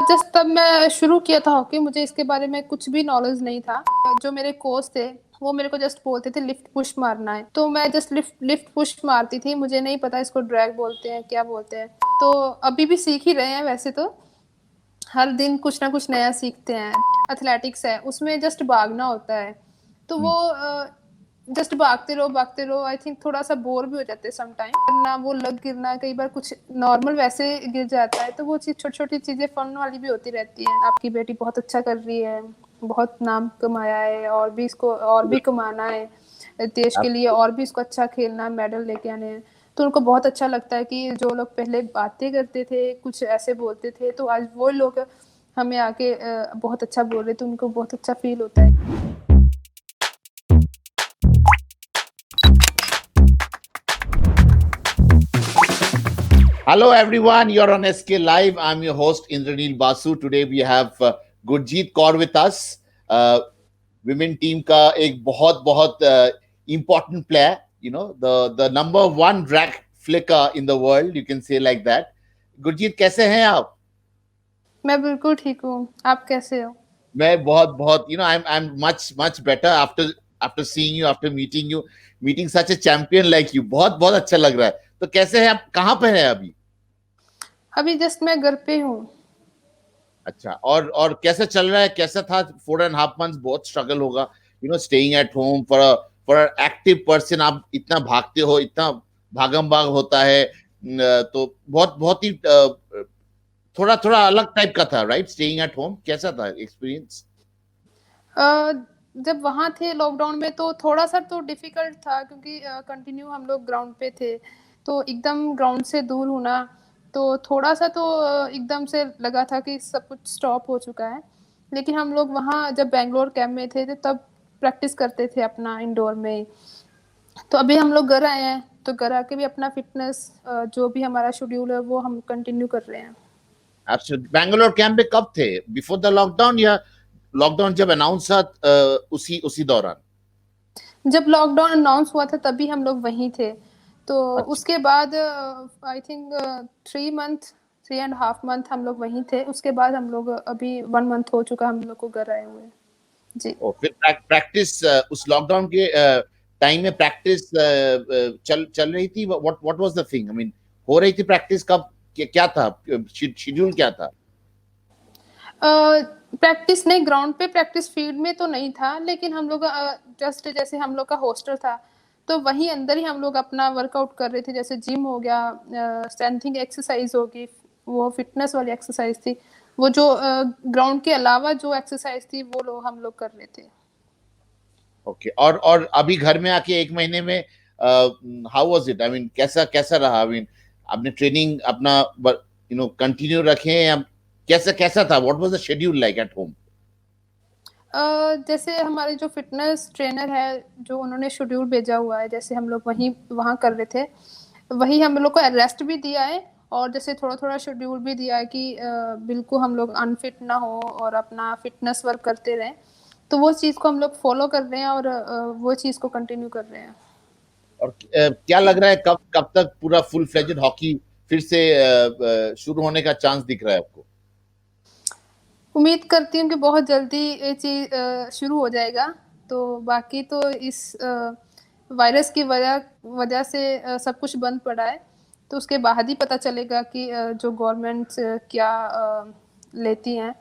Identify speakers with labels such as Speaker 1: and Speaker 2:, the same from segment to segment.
Speaker 1: Just तब मैं शुरू किया था हॉकी, मुझे इसके बारे में कुछ भी नॉलेज नहीं था। जो मेरे कोच थे वो मेरे को जस्ट बोलते थे लिफ्ट पुश मारना है, तो मैं जस्ट लिफ्ट लिफ्ट पुश मारती थी। मुझे नहीं पता इसको ड्रैग बोलते हैं क्या बोलते हैं। तो अभी भी सीख ही रहे हैं वैसे तो, हर दिन कुछ ना कुछ नया सीखते हैं। एथलेटिक्स है, उसमें जस्ट भागना होता है, तो वो जस्ट भागते रहो। आई थिंक थोड़ा सा बोर भी हो जाते हैं सम टाइम, वरना वो लग गिरना, कई बार कुछ नॉर्मल वैसे गिर जाता है, तो वो चीज छोटी छोटी चीजें फन वाली भी होती रहती है। आपकी बेटी बहुत अच्छा कर रही है, बहुत नाम कमाया है, और भी इसको और भी कमाना है देश के लिए, और भी इसको अच्छा खेलना, मेडल लेके आने हैं। तो उनको बहुत अच्छा लगता है कि जो लोग पहले बातें करते थे, कुछ ऐसे बोलते थे, तो आज वो लोग हमें आके बहुत अच्छा बोल रहे थे, उनको बहुत अच्छा फील होता है।
Speaker 2: Hello everyone, you're on SK Live. I'm your host Indranil Basu. Today we have Gurjeet Kaur with us. Women team का एक बहुत important player. You know, the number one drag flicker in the world. You can say like that. Gurjeet कैसे हैं आप?
Speaker 1: मैं बिल्कुल ठीक हूँ, आप कैसे हो?
Speaker 2: मैं बहुत I'm much better after seeing you, after meeting such a champion like you. बहुत अच्छा लग रहा है. तो कैसे हैं आप? कहाँ पे हैं अभी?
Speaker 1: अभी जस्ट मैं घर पे हूँ।
Speaker 2: अच्छा, और कैसा चल रहा है? कैसा था 4.5 months? बहुत स्ट्रगल होगा, staying at home for active person. आप इतना भागते हो, इतना भागम भाग होता है, तो बहुत ही थोड़ा थोड़ा अलग टाइप का था, राइट? स्टेइंग एट होम कैसा था एक्सपीरियंस?
Speaker 1: जब वहाँ थे लॉकडाउन में तो थोड़ा सा तो डिफिकल्ट था, क्योंकि कंटिन्यू हम लोग ग्राउंड पे थे, तो एकदम ग्राउंड से दूर होना, तो थोड़ा सा तो एकदम से लगा था कि सब कुछ स्टॉप हो चुका है। लेकिन हम लोग वहाँ जब बैंगलोर कैंप में थे तो तब प्रैक्टिस करते थे अपना इंडोर में। तो अभी हम लोग घर आए हैं, तो घर आके भी अपना फिटनेस जो भी हमारा शेड्यूल है वो हम कंटिन्यू कर रहे हैं।
Speaker 2: एब्सोल्युटली। बैंगलोर कैंप में कब थे? बिफोर द लॉकडाउन या लॉकडाउन जब अनाउंस हुआ उसी दौरान?
Speaker 1: जब लॉकडाउन अनाउंस हुआ था तभी हम लोग वहीं थे। तो
Speaker 2: अच्छा,
Speaker 1: उसके बाद आई थिंक 3 मंथ 3.5 मंथ हम लोग वहीं थे। उसके बाद हम लोग अभी 1 मंथ हो चुका हम लोग को घर आए हुए। जी।
Speaker 2: फिर प्रैक्टिस उस लॉकडाउन के टाइम में प्रैक्टिस चल रही थी? What was the thing? I mean, हो रही थी प्रैक्टिस कब? क्या था शेड्यूल? क्या था?
Speaker 1: प्रैक्टिस नहीं, ग्राउंड पे प्रैक्टिस फील्ड में तो नहीं था, लेकिन हम लोग जस्ट जैसे हम लोग का हॉस्टल था, तो वहीं अंदर ही हम लोग अपना वर्कआउट कर रहे थे। जैसे जिम हो गया, स्ट्रेंथिंग एक्सरसाइज होगी, वो फिटनेस वाली एक्सरसाइज थी, वो जो ग्राउंड के अलावा जो एक्सरसाइज थी वो लोग हम लोग कर रहे थे।
Speaker 2: ओके। और अभी घर में आके 1 महीने में how was it? I mean, कैसा कैसा रहा? आई मीन, आपने ट्रेनिंग अपना कंटिन्यू रखे या कैसा कैसा था? What was the schedule like at home?
Speaker 1: जैसे हमारे जो फिटनेस ट्रेनर है, जो उन्होंने शेड्यूल भेजा हुआ है, जैसे हम लोग वहाँ कर रहे थे, वही हम लोग को रेस्ट भी दिया है, और जैसे थोड़ा थोड़ा शेड्यूल भी दिया है कि बिल्कुल हम लोग अनफिट ना हो और अपना फिटनेस वर्क करते रहें। तो वो चीज़ को हम लोग फॉलो कर रहे हैं, और वो चीज़ को कंटिन्यू कर रहे हैं।
Speaker 2: और क्या लग रहा है, कब कब तक पूरा फुल फ्लेजेड हॉकी फिर से शुरू होने का चांस दिख रहा है आपको?
Speaker 1: उम्मीद करती हूँ कि बहुत जल्दी ये चीज़ शुरू हो जाएगा। तो बाकी तो इस वायरस की वजह वजह से सब कुछ बंद पड़ा है, तो उसके बाद ही पता चलेगा कि जो गवर्नमेंट्स क्या लेती हैं,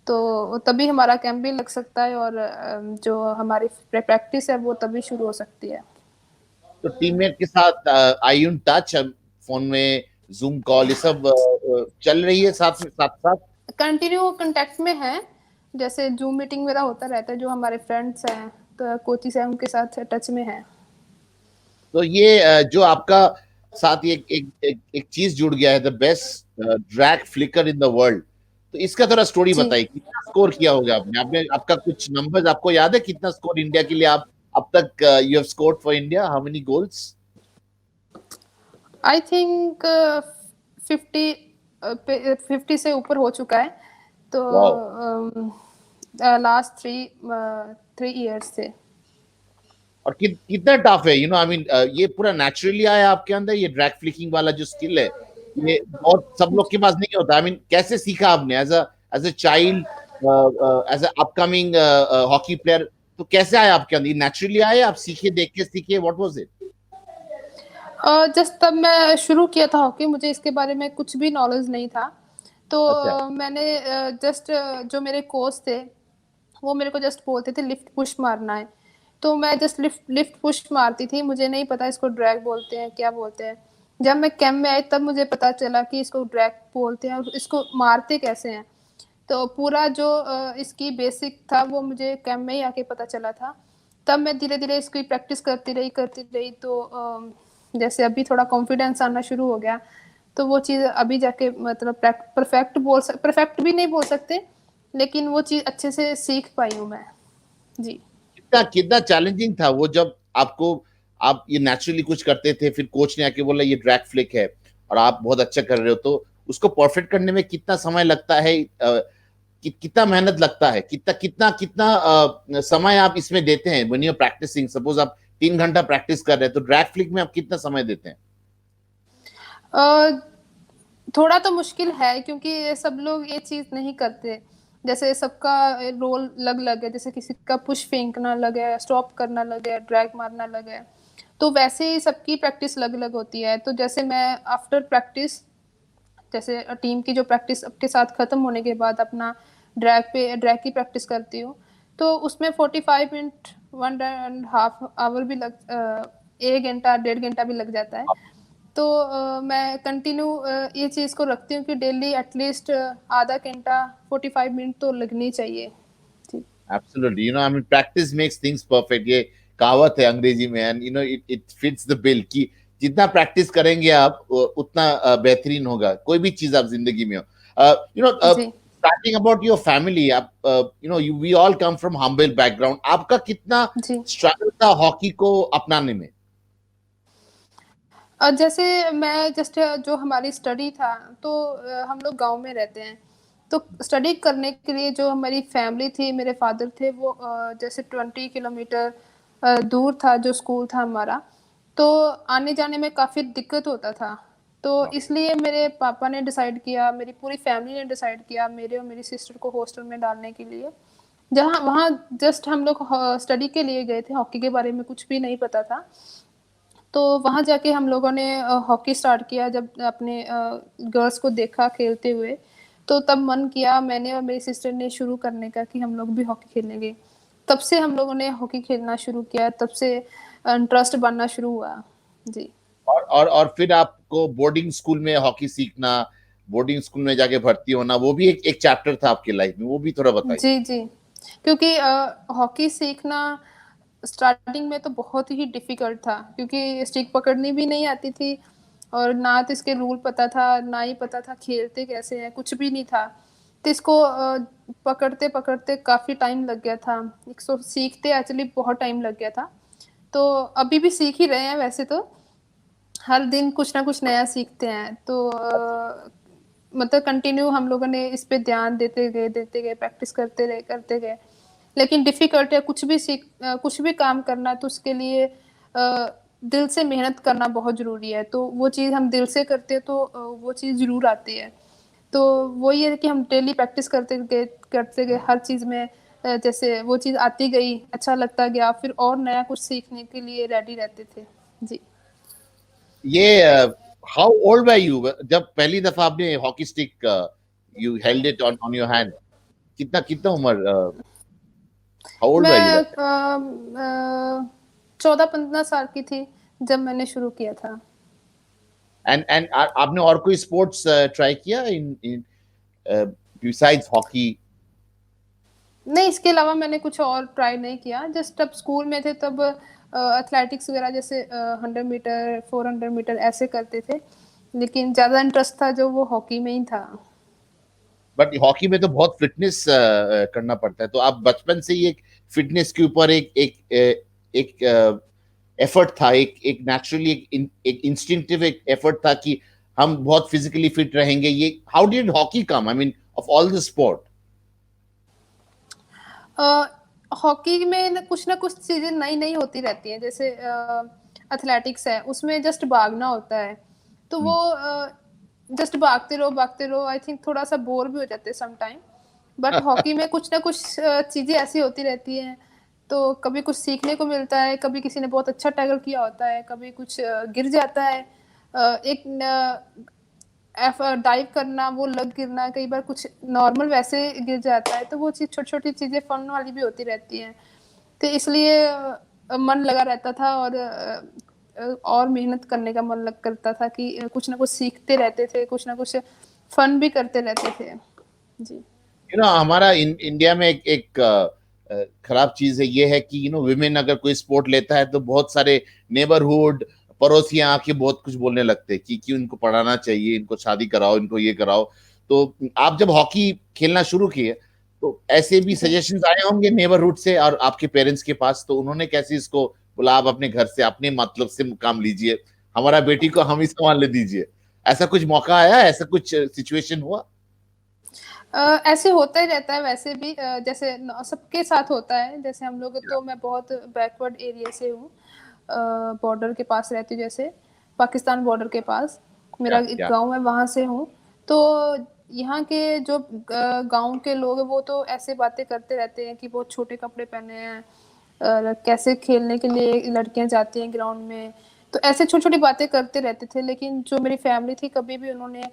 Speaker 1: तो तभी हमारा कैंप भी लग सकता है, और जो हमारी प्रैक्टिस है वो तभी शुरू हो सकती है।
Speaker 2: तो टीममेट के साथ आई इन टच? फोन में जूम कॉल ये सब चल रही है साथ में, साथ साथ?
Speaker 1: कंटिन्यू कांटेक्ट में है, जैसे जूम मीटिंग मेरा होता रहता है, जो हमारे फ्रेंड्स हैं तो कोचिस हैं उनके साथ टच में है।
Speaker 2: तो ये जो आपका साथ एक चीज जुड़ गया है, the best drag flicker in the world, तो इसका थोड़ा स्टोरी
Speaker 1: जी।
Speaker 2: बताइए। कितना स्कोर किया होगा आपने? आपने आपका कुछ नंबर्स आपको याद है? कितना स्कोर इंडिया के लिए आप अब तक you have scored for India? How many goals?
Speaker 1: I think 50 से ऊपर हो चुका है, तो
Speaker 2: वाओ।
Speaker 1: लास्ट 3 ईयर्स से।
Speaker 2: और कितना टफ है, आई मीन, ये पूरा नेचुरली आया आपके अंदर, ये ड्रैग फ्लिकिंग वाला जो स्किल है? ये बहुत सब लोग के पास नहीं होता। आई मीन, कैसे सीखा आपने? As a child, as a upcoming hockey player, तो कैसे आया आपके अंदर? नेचुरली आया, आप सीखे, देख के सीखे, व्हाट वाज इट?
Speaker 1: जस्ट तब मैं शुरू किया था हॉकी, मुझे इसके बारे में कुछ भी नॉलेज नहीं था। तो
Speaker 2: अच्छा।
Speaker 1: मैंने जस्ट जो मेरे कोच थे, वो मेरे को जस्ट बोलते थे लिफ्ट पुश मारना है। तो मैं जस्ट लिफ्ट लिफ्ट पुश मारती थी, मुझे नहीं पता इसको ड्रैग बोलते हैं, क्या बोलते हैं। जब मैं कैंप में आई तब मुझे पता चला कि इसको ड्रैग बोलते हैं और इसको मारते कैसे हैं। तो पूरा जो इसकी बेसिक था वो मुझे कैंप में ही आके पता चला था। तब मैं धीरे-धीरे इसकी प्रैक्टिस करती रही तो जैसे अभी थोड़ा कॉन्फिडेंस आना शुरू हो गया। तो वो चीज़ अभी जाके मतलब परफेक्ट भी नहीं बोल सकते, लेकिन वो चीज़ अच्छे से सीख पाई हूँ मैं। जी।
Speaker 2: कितना कितना चैलेंजिंग था वो, जब आपको, आप ये नेचुरली कुछ करते थे, फिर कोच ने आके बोला ये ड्रैग फ्लिक है और आप बहुत अच्छा कर रहे हो, तो उसको परफेक्ट करने में कितना समय लगता है? कितना मेहनत लगता है? कितना कितना कितना समय आप इसमें देते हैं when you are practicing? Suppose आप 3 घंटा प्रैक्टिस कर रहे हैं, तो ड्रैग फ्लिक में आप कितना समय देते हैं?
Speaker 1: अ, थोड़ा तो मुश्किल है क्योंकि ये सब लोग ये चीज़ नहीं करते। जैसे सबका रोल अलग-अलग है, जैसे किसी का पुश फेंकना अलग है, स्टॉप करना अलग है, ड्रैग मारना अलग है। तो वैसे ही सबकी प्रैक्टिस अलग-अलग होती है। तो जैसे मैं आफ्टर प्रैक्टिस जैसे टीम की जो प्रैक्टिस के साथ खत्म होने के बाद अपना ड्रैग की प्रैक्टिस करती हूँ, तो उसमें 45 मिनट 1 एंड हाफ आवर भी 1 घंटा, डेढ़ घंटा भी लग जाता है। तो मैं कंटिन्यू ये चीज़ को रखती हूँ कि डेली एटलीस्ट आधा घंटा 45 मिनट तो लगनी चाहिए। जी।
Speaker 2: Absolutely, you know, I mean practice makes things perfect, ये कहावत है अंग्रेजी में, and you know it it fits the bill कि जितना प्रैक्टिस करेंगे आप उतना बेहतरीन होगा कोई भी चीज आप जिंदगी में हो। यू नो,
Speaker 1: जी।
Speaker 2: स्टार्टिंग अबाउट योर फैमिली, आप, you know, we all come from humble background, आपका कितना
Speaker 1: जी।
Speaker 2: स्ट्रगल था हॉकी को अपनाने में?
Speaker 1: जैसे मैं जस्ट जो हमारी स्टडी था तो हम लोग गाँव में रहते हैं। तो स्टडी करने के लिए जो हमारी फैमिली थी, मेरे फादर थे वो जैसे 20 किलोमीटर दूर था जो स्कूल था हमारा। तो आने-जाने में काफ़ी दिक्कत होता था। तो इसलिए मेरे पापा ने डिसाइड किया, मेरी पूरी फैमिली ने डिसाइड किया मेरे और मेरी सिस्टर को हॉस्टल में डालने के लिए। जहाँ वहाँ जस्ट हम लोग स्टडी के लिए गए थे, हॉकी के बारे में कुछ भी नहीं पता था। तो वहाँ जाके हम लोगों ने हॉकी स्टार्ट किया जब अपने गर्ल्स को देखा खेलते हुए, तो तब मन किया मैंने और मेरी सिस्टर ने शुरू करने का कि हम लोग भी हॉकी खेलेंगे। तब से हम लोगों ने हॉकी खेलना शुरू किया, तब से इंटरेस्ट बनना शुरू हुआ। जी।
Speaker 2: और फिर आपको बोर्डिंग स्कूल में हॉकी सीखना, बोर्डिंग स्कूल में जाके भर्ती होना, वो भी एक चैप्टर था आपके लाइफ में, वो भी थोड़ा बताइए।
Speaker 1: जी, जी। क्योंकि हॉकी सीखना स्टार्टिंग में तो बहुत ही डिफ़िकल्ट था क्योंकि स्टिक पकड़नी भी नहीं आती थी और ना तो इसके रूल पता था, ना ही पता था खेलते कैसे हैं, कुछ भी नहीं था। तो इसको पकड़ते-पकड़ते काफ़ी टाइम लग गया था। इसको सीखते एक्चुअली बहुत टाइम लग गया था। तो अभी भी सीख ही रहे हैं वैसे तो। हर दिन कुछ ना कुछ नया सीखते हैं। तो मतलब कंटिन्यू हम लोगों ने इस पे ध्यान देते गए, प्रैक्टिस करते गए। लेकिन डिफ़िकल्ट है कुछ भी काम करना तो उसके लिए दिल से मेहनत करना बहुत ज़रूरी है। तो वो चीज़ हम दिल से करते हैं तो वो चीज़ ज़रूर आती है। तो वही है कि हम डेली प्रैक्टिस करते गए हर चीज़ में जैसे वो चीज़ आती गई, अच्छा लगता गया, फिर और नया कुछ सीखने के लिए रेडी रहते थे। जी।
Speaker 2: ये, हाउ ओल्ड वर यू जब पहली दफा आपने hockey stick, you held it on on your hand? कितना कितना उम्र, हाउ ओल्ड वर यू
Speaker 1: मैं
Speaker 2: दैट?
Speaker 1: 14-15 साल की थी जब मैंने शुरू किया था।
Speaker 2: एंड आपने और कोई स्पोर्ट्स ट्राई किया इन इन बिसाइड्स हॉकी?
Speaker 1: नहीं, इसके अलावा मैंने कुछ और ट्राई नहीं किया। जस्ट तब स्कूल में थे तब एथलेटिक्स वगैरह जैसे 100 मीटर, 400 मीटर ऐसे करते थे। लेकिन ज़्यादा इंटरेस्ट था जो वो हॉकी में ही था।
Speaker 2: बट हॉकी में तो बहुत फिटनेस करना पड़ता है, तो आप बचपन से ही एक फिटनेस के ऊपर एक एफर्ट था, एक नेचुरली एक इंस्टिंक्टिव एक एफर्ट था कि हम बहुत फिजिकली फिट रहेंगे। ये how did hockey come, I mean, of all the sport?
Speaker 1: A, hockey में ना कुछ चीज़ें नई-नई होती रहती हैं। जैसे एथलेटिक्स है, उसमें जस्ट भागना होता है। तो वो जस्ट भागते रहो आई थिंक थोड़ा-सा बोर भी हो जाते हैं सम टाइम। बट हॉकी में कुछ ना कुछ चीजें ऐसी होती रहती हैं, तो कभी कुछ सीखने को मिलता है, कभी किसी ने बहुत अच्छा टैकल किया होता है, कभी कुछ गिर जाता है, एक डाइव करना, वो लग गिरना, कई बार कुछ नॉर्मल वैसे गिर जाता है, तो वो चीज छोटी छोटी चीजें फन वाली भी होती रहती हैं। तो इसलिए मन लगा रहता था, और मेहनत करने का मन लग करता था कि कुछ ना कुछ सीखते रहते थे, कुछ ना कुछ फन भी करते रहते थे। जी।
Speaker 2: हमारा इंडिया में एक खराब चीज है, ये है कि विमेन अगर कोई स्पोर्ट लेता है तो बहुत सारे नेबरहुड पड़ोसियां आके बहुत कुछ बोलने लगते हैं कि क्यों इनको पढ़ाना चाहिए, इनको शादी कराओ, इनको ये कराओ। तो आप जब हॉकी खेलना शुरू किए तो ऐसे भी
Speaker 1: जी।
Speaker 2: सजेशंस आए होंगे नेबरहुड से और आपके पेरेंट्स के पास, तो उन्होंने कैसे इसको बोला आप अपने घर से अपने मतलब से काम लीजिए, हमारा बेटी को हम ही संभाल ले दीजिए? ऐसा कुछ मौका आया, ऐसा कुछ सिचुएशन हुआ?
Speaker 1: ऐसे होता ही रहता है वैसे भी, जैसे सबके साथ होता है, जैसे हम लोग, तो मैं बहुत बैकवर्ड एरिया से हूँ, बॉर्डर के पास रहती हूँ, जैसे पाकिस्तान बॉर्डर के पास मेरा
Speaker 2: क्या
Speaker 1: एक
Speaker 2: क्या?
Speaker 1: गांव है, वहां से हूँ। तो यहाँ के जो गांव के लोग हैं, वो तो ऐसे बातें करते रहते हैं कि बहुत छोटे कपड़े पहने हैं, कैसे खेलने के लिए लड़कियां जाती हैं ग्राउंड में, तो ऐसे छोटी छोटी बातें करते रहते थे। लेकिन जो मेरी फैमिली थी, कभी भी उन्होंने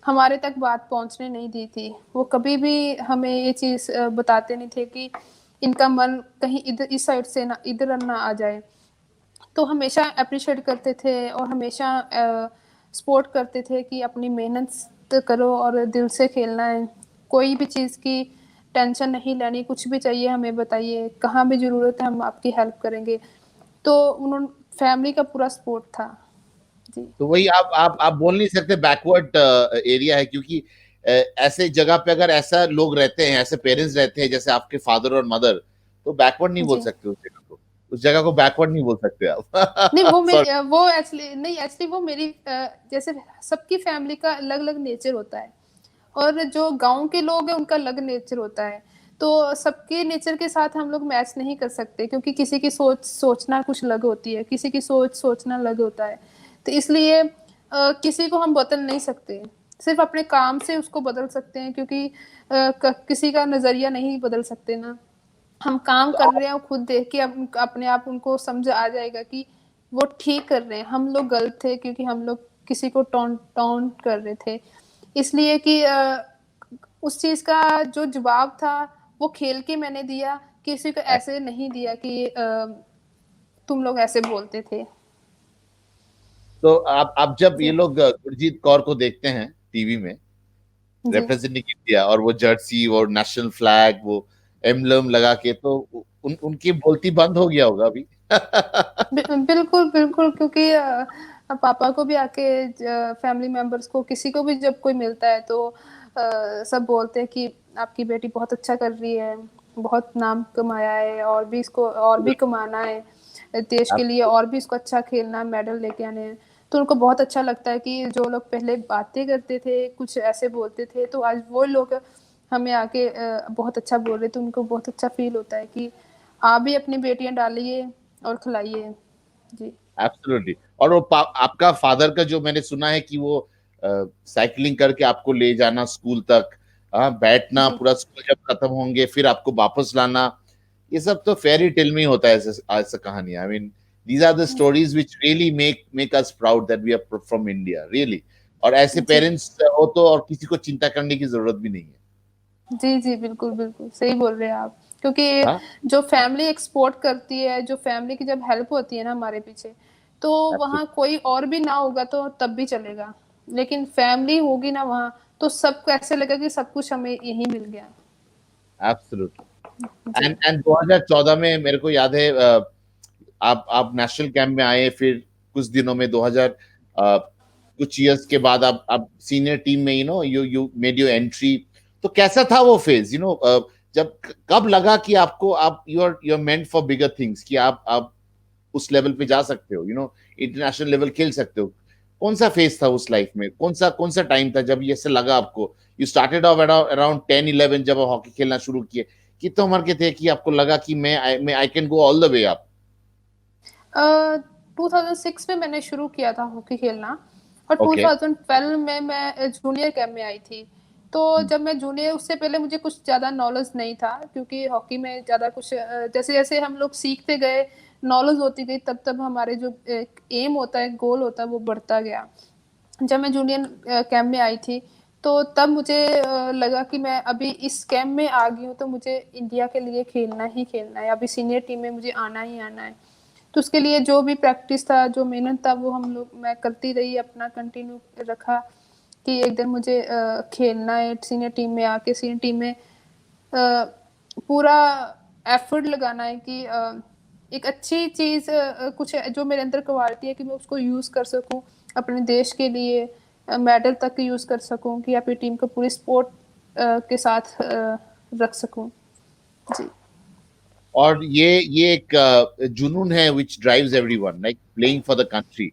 Speaker 1: हमारे तक बात पहुंचने नहीं दी थी। वो कभी भी हमें ये चीज बताते नहीं थे कि इनका मन कहीं इधर इस साइड से ना इधर ना आ जाए। तो हमेशा अप्रिशिएट करते थे और हमेशा सपोर्ट करते थे कि अपनी मेहनत करो और दिल से खेलना है, कोई भी चीज़ की टेंशन नहीं लेनी, कुछ भी चाहिए हमें बताइए, कहाँ भी ज़रूरत है हम आपकी हेल्प करेंगे। तो उन्होंने फैमिली का पूरा सपोर्ट था। जी।
Speaker 2: तो वही आप बोल नहीं सकते बैकवर्ड एरिया है, क्योंकि ऐसे जगह पे अगर ऐसा लोग रहते हैं, ऐसे पेरेंट्स रहते हैं जैसे आपके फादर और मदर, तो बैकवर्ड नहीं बोल
Speaker 1: जी।
Speaker 2: सकते उस जगह को बैकवर्ड नहीं बोल सकते
Speaker 1: नहीं, वो
Speaker 2: आप।
Speaker 1: मेरी
Speaker 2: सॉरी।
Speaker 1: वो एक्चुअली नहीं, एक्चुअली वो मेरी जैसे सबकी फैमिली का अलग अलग नेचर होता है, और जो गाँव के लोग हैं उनका अलग नेचर होता है। तो सबके नेचर के साथ हम लोग मैच नहीं कर सकते, क्योंकि किसी की सोच सोचना कुछ अलग होती है, किसी की सोच सोचना अलग होता है। तो इसलिए किसी को हम बदल नहीं सकते, सिर्फ अपने काम से उसको बदल सकते हैं, क्योंकि किसी का नजरिया नहीं बदल सकते ना। हम काम
Speaker 2: तो
Speaker 1: कर
Speaker 2: आप
Speaker 1: रहे हैं, खुद देख के अपने आप उनको समझ आ जाएगा कि वो ठीक कर रहे हैं, हम लोग गलत थे क्योंकि हम लोग किसी को टॉन्ट कर रहे थे। इसलिए कि उस चीज का जो जवाब था वो खेल के मैंने दिया, किसी को ऐसे नहीं दिया कि तुम लोग ऐसे बोलते थे।
Speaker 2: तो आप जब ये
Speaker 1: जी।
Speaker 2: लोग गुरजीत कौर को देखते हैं टीवी में
Speaker 1: जी।
Speaker 2: रिप्रेजेंटिंग इंडिया, और वो जर्सी और नेशनल फ्लैग वो एम्बलम लगा के, तो उनकी बोलती बंद हो गया होगा अभी?
Speaker 1: बिल्कुल बिल्कुल, क्योंकि पापा को भी आके फैमिली मेंबर्स को किसी को भी जब कोई मिलता है तो सब बोलते हैं कि आपकी बेटी बहुत अच्छा कर रही है, बहुत नाम कमाया है, और भी इसको और भी कमाना है देश के लिए, और भी इसको अच्छा खेलना, मेडल लेके आने हैं। तो उनको बहुत अच्छा लगता है कि जो लोग पहले बातें करते थे, कुछ ऐसे बोलते थे, तो आज वो लोग हमें आके बहुत अच्छा बोल रहे, तो उनको बहुत अच्छा फील होता है कि आप भी अपनी बेटियां डालिए और खिलाइए। जी।
Speaker 2: एब्सोल्युटली। और वो आपका फादर का जो मैंने सुना है कि वो साइकिलिंग करके आपको ले जाना स्कूल तक, बैठना
Speaker 1: जी।
Speaker 2: पूरा स्कूल जब खत्म होंगे फिर आपको वापस लाना, ये सब तो फेयरी टेल में ही होता है, ऐसा ऐसा कहानी। I mean these are the stories which really make us proud that we are from India, really. और ऐसे
Speaker 1: जी।
Speaker 2: पेरेंट्स हो तो और किसी को चिंता करने की जरूरत भी नहीं है।
Speaker 1: जी। जी, बिल्कुल बिल्कुल सही बोल रहे हैं आप, क्योंकि
Speaker 2: हाँ,
Speaker 1: जो फैमिली एक्सपोर्ट करती है, जो फैमिली की जब हेल्प होती है ना हमारे पीछे, तो वहाँ कोई और भी ना होगा तो तब भी चलेगा, लेकिन फैमिली होगी ना वहाँ, तो सबको ऐसे लगेगा कि सब कुछ हमें यहीं मिल गया।
Speaker 2: एब्सोल्युटली।
Speaker 1: जी।
Speaker 2: एंड 2014 में मेरे को याद है, आप नेशनल कैंप में आए, फिर कुछ दिनों में 2000 कुछ इयर्स के बाद आप सीनियर टीम में you you made your entry. तो कैसा था वो फेज, जब कब लगा कि आपको आप you are meant for bigger things, कि आप उस लेवल पे जा सकते हो, इंटरनेशनल लेवल खेल सकते हो? कौन सा फेज था उस लाइफ में, कौन सा टाइम था जब ये ऐसे लगा आपको? यू स्टार्टेड ऑफ अराउंड 10-11 जब हॉकी खेलना शुरू किए, कितने उम्र के थे कि आपको लगा कि मैं I can go all the way up?
Speaker 1: 2006 में मैंने शुरू किया था हॉकी खेलना, और
Speaker 2: ओके।
Speaker 1: 2012 में मैं जूनियर कैंप में आई थी। तो जब मैं जूनियर, उससे पहले मुझे कुछ ज़्यादा नॉलेज नहीं था, क्योंकि हॉकी में ज़्यादा कुछ जैसे जैसे हम लोग सीखते गए, नॉलेज होती गई, तब तब हमारे जो एक एम होता है, गोल होता है, वो बढ़ता गया। जब मैं जूनियर कैंप में आई थी, तो तब मुझे लगा कि मैं अभी इस कैंप में आ गई हूँ, तो मुझे इंडिया के लिए खेलना ही खेलना है, अभी सीनियर टीम में मुझे आना ही आना है। तो उसके लिए जो भी प्रैक्टिस था, जो मेहनत था, वो मैं करती रही, अपना कंटिन्यू रखा कि एक दिन मुझे खेलना है सीनियर टीम में, आके सीनियर टीम में पूरा एफर्ट लगाना है कि एक अच्छी चीज़ कुछ जो मेरे अंदर क्वालिटी है कि मैं उसको यूज़ कर सकूं अपने देश के लिए, मेडल तक यूज़ कर सकूं, कि अपनी टीम को पूरी स्पोर्ट के साथ रख सकूं। जी।
Speaker 2: और ये एक जुनून है which drives everyone, like playing for the country.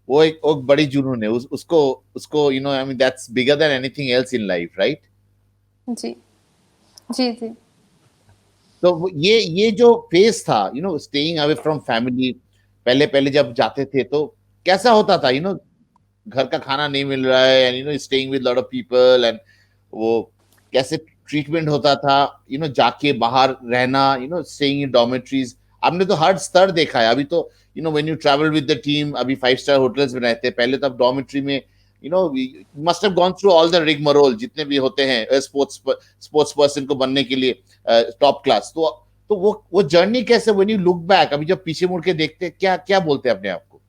Speaker 2: वो एक बड़ी जुनून है, उसको उसको you know, I mean that's bigger than anything else in life, right?
Speaker 1: जी। जी। जी।
Speaker 2: तो ये जो फेज था, you know, staying away from family, पहले पहले जब जाते थे तो कैसा होता था, you know, घर का खाना नहीं मिल रहा है, and you know staying with lot of people, and वो कैसे ट्रीटमेंट होता था, यू नो जाके बाहर रहना, you know staying in dormitories. आपने तो हर स्तर देखा है अभी तो, you know when you travel with the team, अभी 5 स्टार होटल्स में रहते हैं, पहले तो आप डॉर्मेट्री में, you know must have gone through all the rigmarole जितने भी होते हैं स्पोर्ट्स पर्सन को बनने के लिए, टॉप क्लास। तो वो जर्नी कैसे, व्हेन यू लुक बैक, अभी जब पीछे मुड़ के देखते हैं, क्या क्या बोलते हैं अपने आप को?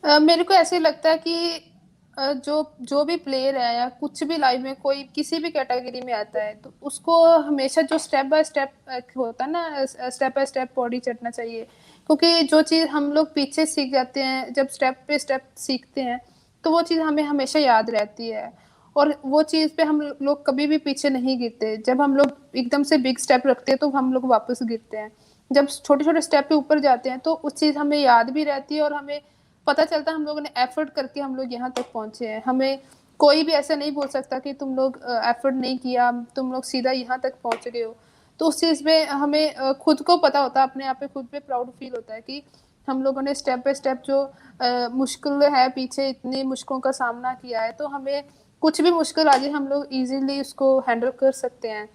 Speaker 1: मेरे को ऐसे लगता है कि जो जो भी प्लेयर है या कुछ भी लाइफ में कोई किसी भी कैटेगरी में आता है, तो उसको हमेशा जो स्टेप बाय स्टेप होता है ना, स्टेप बाय स्टेप बॉडी चढ़ना चाहिए, क्योंकि जो चीज़ हम लोग पीछे सीख जाते हैं, जब स्टेप पे स्टेप सीखते हैं, तो वो चीज़ हमें हमेशा याद रहती है, और वो चीज़ पे हम लोग कभी भी पीछे नहीं गिरते। जब हम लोग एकदम से बिग स्टेप रखते हैं, तो हम लोग वापस गिरते हैं। जब छोटे छोटे स्टेप पे ऊपर जाते हैं, तो उस चीज़ हमें याद भी रहती है, और हमें पता चलता है हम लोगों ने एफर्ट करके हम लोग यहाँ तक पहुंचे हैं। हमें कोई भी ऐसा नहीं बोल सकता कि तुम लोग एफर्ट नहीं किया, तुम लोग सीधा यहाँ तक पहुंच गए हो। तो उस चीज़ में हमें खुद को पता होता है, अपने आप पे खुद पे प्राउड फील होता है कि हम लोगों ने स्टेप बाय स्टेप जो मुश्किल है, पीछे इतनी मुश्किलों का सामना किया है, तो हमें कुछ भी मुश्किल आ जाए, हम लोग इजीली उसको हैंडल कर सकते हैं।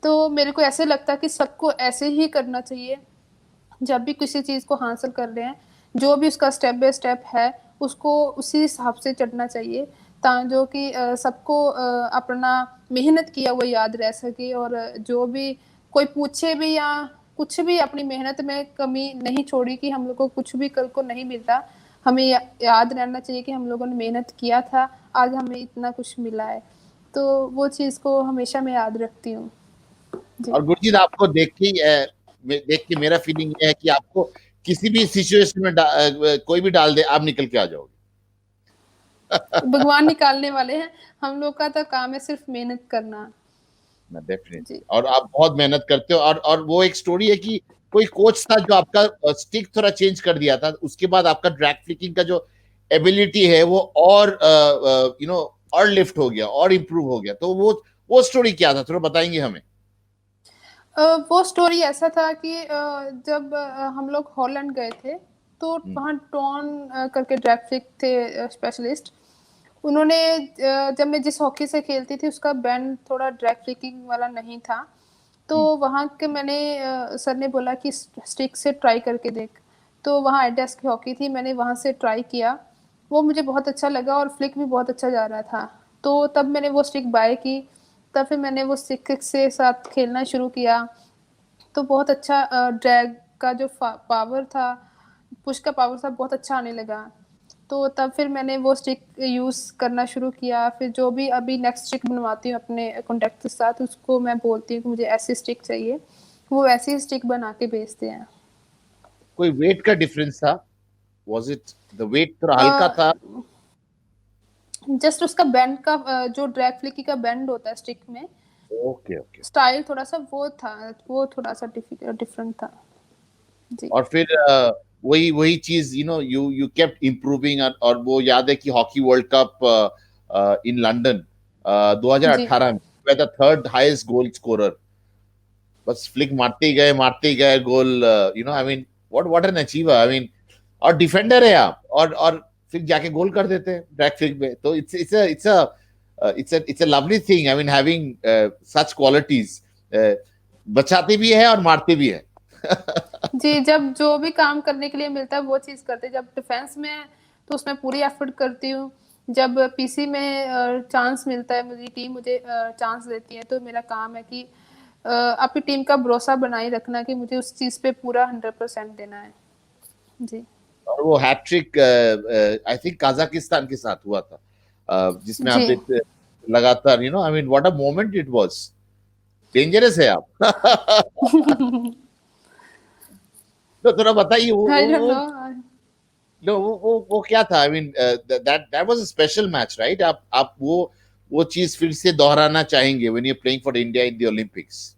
Speaker 1: तो मेरे को ऐसे लगता है कि सबको ऐसे ही करना चाहिए, जब भी किसी चीज़ को हासिल कर रहे हैं, जो भी उसका स्टेप बाय स्टेप है, उसको उसी हिसाब से चढ़ना चाहिए, जो कि सबको अपना मेहनत किया हुआ याद रह सके, और जो भी कोई पूछे भी या कुछ भी, अपनी मेहनत में कमी नहीं छोड़ी कि हम लोग को कुछ भी कल को नहीं मिलता। हमें याद रहना चाहिए कि हम लोगों ने मेहनत किया था, आज हमें इतना कुछ मिला है। तो वो चीज़ को हमेशा मैं याद रखती हूँ। जी।
Speaker 2: और गुरजीत, आपको देख के मेरा फीलिंग ये है कि आपको किसी भी सिचुएशन में कोई भी डाल दे, आप निकल के आ जाओगे।
Speaker 1: भगवान निकालने वाले हैं, हम लोग का तो काम है सिर्फ मेहनत करना।
Speaker 2: डेफिनेटली,
Speaker 1: जी।
Speaker 2: और आप बहुत मेहनत करते हो, और वो एक स्टोरी है कि कोई कोच था जो आपका स्टिक थोड़ा चेंज कर दिया था, उसके बाद आपका ड्रैग फ्लिकिंग का जो एबिलिटी है वो और यू नो और लिफ्ट हो गया और इम्प्रूव हो गया। तो वो स्टोरी क्या था, थोड़ा बताएंगे हमें?
Speaker 1: वो स्टोरी ऐसा था कि जब हम लोग हॉलैंड गए थे, तो वहाँ टॉन करके ड्रैग फ्लिक थे स्पेशलिस्ट। उन्होंने जब मैं जिस हॉकी से खेलती थी, उसका बैंड थोड़ा ड्रैग फ्लिकिंग वाला नहीं था, तो वहाँ के मैंने सर ने बोला कि स्टिक से ट्राई करके देख। तो वहाँ एडिडास की हॉकी थी, मैंने वहाँ से ट्राई किया, वो मुझे बहुत अच्छा लगा, और फ्लिक भी बहुत अच्छा जा रहा था। तो तब मैंने वो स्टिक बाय की, तब फिर मैंने वो स्टिक से साथ खेलना शुरू किया। तो बहुत अच्छा ड्रैग का जो पावर था, पुश का पावर था, बहुत अच्छा आने लगा। तो तब फिर मैंने वो स्टिक यूज़ करना शुरू किया। फिर जो भी अभी नेक्स्ट स्टिक बनवाती हूँ अपने कॉन्टैक्ट के साथ, उसको मैं बोलती हूँ कि मुझे ऐसी स्टिक चाहिए, वो वैसी ही स्टिक बना के भेजते हैं।
Speaker 2: कोई वेट का डिफरेंस था? वाज इट द वेट थोड़ा हल्का था?
Speaker 1: जस्ट उसका बैंड का जो ड्रैग फ्लिकी का बैंड होता है स्टिक में,
Speaker 2: ओके ओके।
Speaker 1: स्टाइल थोड़ा सा वो था, वो थोड़ा सा डिफरेंट था। जी।
Speaker 2: और फिर वही वही चीज, you know you kept improving, और वो याद है कि hockey world cup in London
Speaker 1: जी।
Speaker 2: 2018 में, the third highest goal scorer. बस फ्लिक मारते ही गए goal, you know, I mean what an achiever, I mean. और डिफेंडर है आप, और फिर जाके गोल कर देते हैं ड्रैग फ्लिक में। तो it's it's it's a lovely thing. I mean, having such qualities. बचाते भी है और मारते भी है.
Speaker 1: जी, जब जो भी काम करने के लिए मिलता है वो चीज़ करते हैं। जब डिफेंस में है तो उसमें पूरी एफर्ट करती हूँ। जब पीसी में चांस मिलता है, मेरी टीम मुझे चांस देती है, तो मेरा काम है कि अपनी टीम का भरोसा बनाए रखना कि मुझे उस चीज़ पे पूरा 100% देना है। जी।
Speaker 2: और वो हैट्रिक आई थिंक कजाकिस्तान के साथ हुआ था, जिसमें
Speaker 1: जी।
Speaker 2: आप लगातार, you know, I mean what a moment it was. Dangerous है आप. तो थोड़ा बताइए
Speaker 1: आई डोंट नो।
Speaker 2: वो क्या था. I mean that was a special match, right? आप वो चीज फिर से दोहराना चाहेंगे when you are playing for India in the Olympics?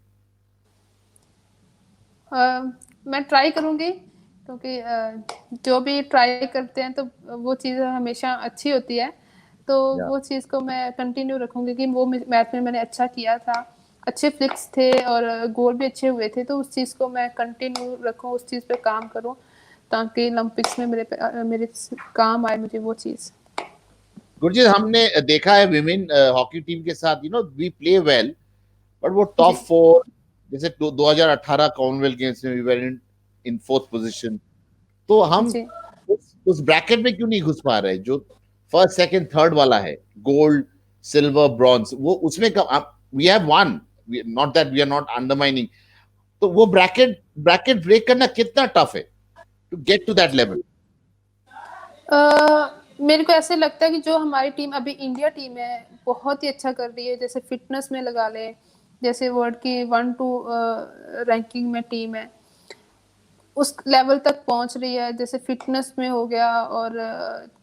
Speaker 1: मैं ट्राई करूँगी, क्योंकि जो भी ट्राई करते हैं तो वो चीज़ हमेशा अच्छी होती है। तो
Speaker 2: या
Speaker 1: वो चीज़ को मैं कंटिन्यू रखूँगी कि वो मैच में मैंने अच्छा किया था, अच्छे फ्लिक्स थे और गोल भी अच्छे हुए थे, तो उस चीज़ को मैं कंटिन्यू रखूँ, उस चीज़ पे काम करूँ, ताकि ओलंपिक्स में मेरे काम आए मुझे वो चीज़।
Speaker 2: गुरजीत, हमने देखा है विमेन हॉकी टीम के साथ, you know, we play well, but वो टॉप
Speaker 1: जी।
Speaker 2: 4, जैसे 2018 कॉमनवेल्थ गेम्स में we were in fourth position. तो हम
Speaker 1: जी।
Speaker 2: उस ब्रैकेट में क्यों नहीं घुस पा रहे जो फर्स्ट सेकंड थर्ड वाला है, गोल्ड सिल्वर ब्रॉन्ज, वो उसमें we have won, not that we are not undermining. तो वो ब्रैकेट ब्रैकेट ब्रेक करना कितना टफ है to get to that level?
Speaker 1: मेरे को ऐसे लगता है कि जो हमारी टीम अभी इंडिया टीम है बहुत ही अच्छा कर रही है। जैसे फिटनेस में लगा ले, जैसे वर्ल्ड की 1-2 रैंकिंग में टीम है, उस लेवल तक पहुंच रही है। जैसे फिटनेस में हो गया और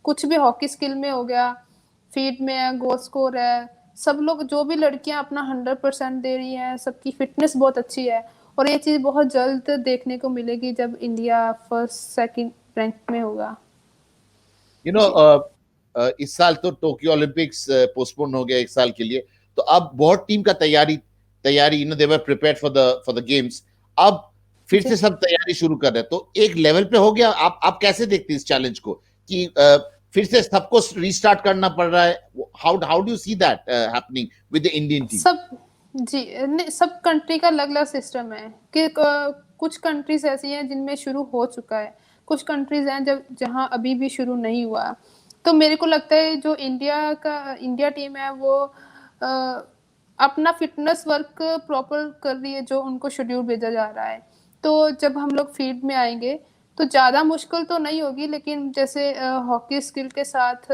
Speaker 1: कुछ भी हॉकी स्किल में हो गया, फीड में है, गोल स्कोर है, सब लोग जो भी लड़कियां अपना 100% दे रही हैं, सबकी फिटनेस बहुत अच्छी है। और ये चीज़ बहुत जल्द देखने को मिलेगी जब इंडिया फर्स्ट सेकंड रैंक में होगा।
Speaker 2: यू नो,
Speaker 1: जी।
Speaker 2: इस साल तो टोक्यो ओलंपिक्स पोस्टपोन हो गया एक साल के लिए, तो अब बहुत टीम का तैयारी तैयारी you know, they were prepared for the games. अब फिर
Speaker 1: जी।
Speaker 2: से सब तैयारी शुरू कर रहे हैं, तो एक लेवल पे हो गया. आप कैसे देखते हैं इस चैलेंज को कि फिर से सबको रीस्टार्ट करना पड़ रहा है? How do you see that happening with the Indian team?
Speaker 1: सब जी, नहीं, सब कंट्री का अलग अलग सिस्टम है कि कुछ कंट्रीज ऐसी हैं जिनमें शुरू हो चुका है, कुछ कंट्रीज हैं जब जहां अभी भी शुरू नहीं हुआ। तो मेरे को लगता है जो इंडिया टीम है वो अ, अपना फिटनेस वर्क प्रॉपर कर रही है, जो उनको शेड्यूल भेजा जा रहा है। तो जब हम लोग फील्ड में आएंगे तो ज़्यादा मुश्किल तो नहीं होगी, लेकिन जैसे हॉकी स्किल के साथ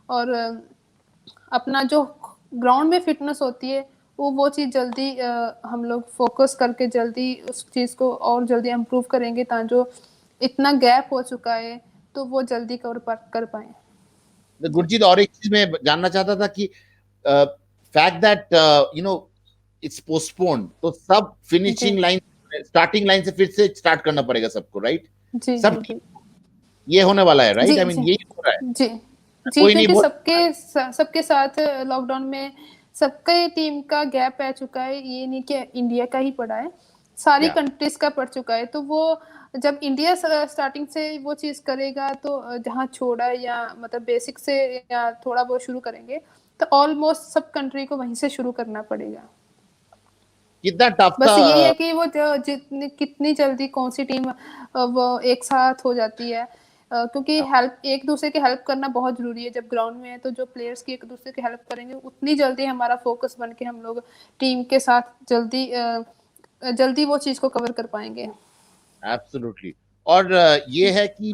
Speaker 1: और अपना जो ग्राउंड में फिटनेस होती है वो चीज़ जल्दी हम लोग फोकस करके जल्दी उस चीज़ को और जल्दी इम्प्रूव करेंगे, ताकि जो इतना गैप हो चुका है तो वो जल्दी कर पाए।
Speaker 2: गुरजीत, और एक चीज मैं जानना चाहता था कि fact that you know it's postponed, तो सब
Speaker 1: जी।
Speaker 2: फिनिशिंग लाइन स्टार्टिंग लाइन से फिर से स्टार्ट करना पड़ेगा सबको, राइट?
Speaker 1: जी।
Speaker 2: सब
Speaker 1: जी। जी।
Speaker 2: ये होने वाला है,
Speaker 1: जी।
Speaker 2: राइट? आई मीन
Speaker 1: जी।
Speaker 2: यही हो रहा है.
Speaker 1: जी। जी,
Speaker 2: कोई नहीं
Speaker 1: क्योंकि
Speaker 2: बोल.
Speaker 1: सबके साथ लॉकडाउन में सबके टीम का गैप पै चुका है, ये नहीं कि इंडिया का ही पड़ा है, सारी
Speaker 2: या
Speaker 1: कंट्रीज का पड़ चुका है। तो वो जब इंडिया स्टार्टिंग से वो चीज़ करेगा तो जहाँ छोड़ा है या मतलब बेसिक से या थोड़ा बहुत शुरू करेंगे, तो ऑलमोस्ट सब कंट्री को वहीं से शुरू करना पड़ेगा।
Speaker 2: कितना टफ था?
Speaker 1: बस यही है कि वो जितनी कितनी जल्दी कौन सी टीम वो एक साथ हो जाती है, क्योंकि हेल्प एक दूसरे की हेल्प करना बहुत जरूरी है। जब ग्राउंड में है तो जो प्लेयर्स की एक दूसरे की हेल्प करेंगे उतनी जल्दी हमारा फोकस बन के हम लोग टीम के साथ जल्दी वो चीज़ को कवर कर पाएंगे।
Speaker 2: एब्सोल्युटली. और ये है कि